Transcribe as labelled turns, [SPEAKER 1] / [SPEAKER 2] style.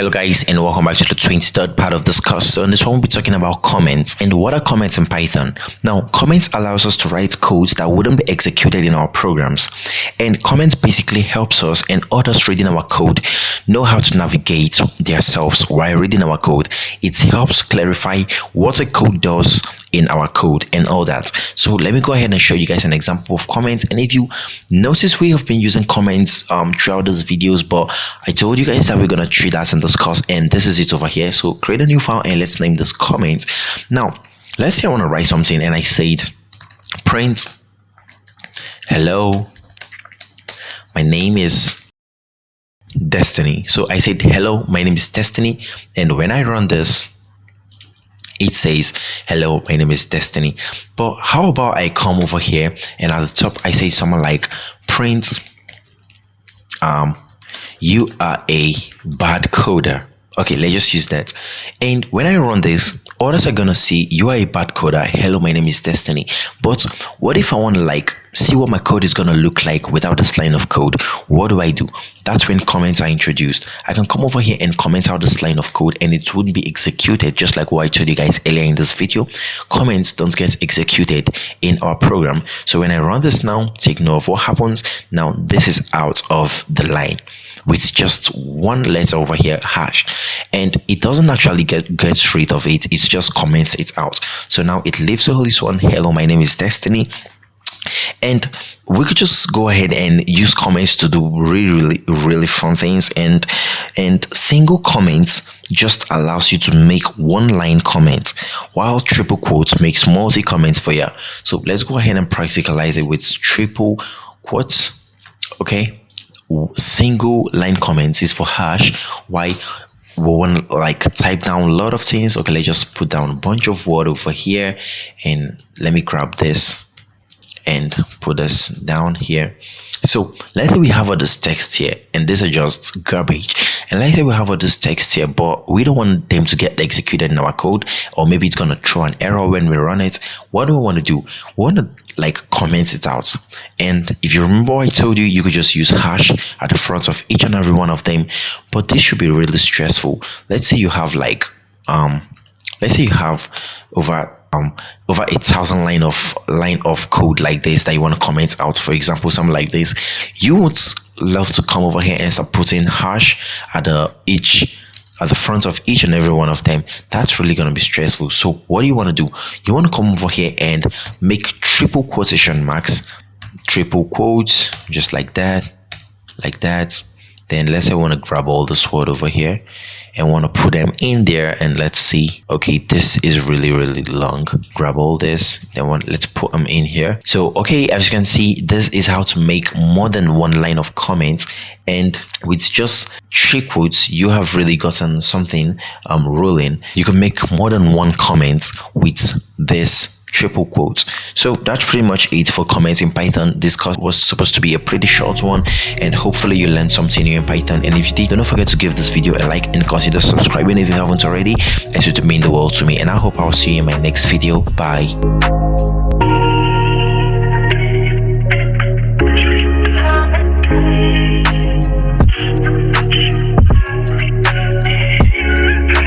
[SPEAKER 1] Hello guys, and welcome back to the 23rd part of this course. So in this one we'll be talking about comments. And what are comments in Python? Now, comments allows us to write codes that wouldn't be executed in our programs, and comments basically helps us and others reading our code know how to navigate themselves while reading our code. It helps clarify what a code does in our code and all that. So let me go ahead and show you guys an example of comments. And if you notice, we have been using comments throughout these videos, but I told you guys that we're gonna treat that in this course, and this is it over here. So create a new file and let's name this comments. Now let's say I want to write something and I said print hello, my name is Destiny. So I said hello, my name is Destiny, and when I run this it says hello, my name is Destiny. But how about I come over here and at the top I say something like print you are a bad coder. Okay, let's just use that. And when I run this, others are gonna see you are a bad coder, hello, my name is Destiny. But what if I want to like see what my code is gonna look like without this line of code? What do? That's when comments are introduced. I can come over here and comment out this line of code and it wouldn't be executed, just like what I told you guys earlier in this video. Comments don't get executed in our program. So when I run this now, take note of what happens. Now this is out of the line with just one letter over here, hash, and it doesn't actually get rid of it, it just comments it out. So now it leaves only this one, hello, my name is Destiny. And we could just go ahead and use comments to do really fun things. And single comments just allows you to make one line comment, while triple quotes makes multi comments for you. So let's go ahead and practicalize it with triple quotes. Okay, single line comments is for hash. Why we want to like type down a lot of things? Okay, let's just put down a bunch of word over here, and let me grab this and put this down here. So let's say we have all this text here, and these are just garbage. And let's say we have all this text here, but we don't want them to get executed in our code, or maybe it's gonna throw an error when we run it. What do we want to do? We want to like comment it out. And if you remember, I told you you could just use hash at the front of each and every one of them, but this should be really stressful. Let's say you have like let's say you have over 1,000 line of code like this that you want to comment out. For example, something like this, you would love to come over here and start putting hash at the front of each and every one of them. That's really going to be stressful. So what do you want to do? You want to come over here and make triple quotation marks, triple quotes, just like that. Then let's say I want to grab all this word over here and want to put them in there, and let's see. Okay, this is really long. Grab all this, then let's put them in here. So okay, as you can see, this is how to make more than one line of comments, and with just 3 quotes you have really gotten something rolling. You can make more than one comment with this triple quotes. So that's pretty much it for comments in Python. This course was supposed to be a pretty short one, and hopefully you learned something new in Python. And if you did, don't forget to give this video a like and consider subscribing if you haven't already, as it would mean the world to me. And I hope I'll see you in my next video. Bye.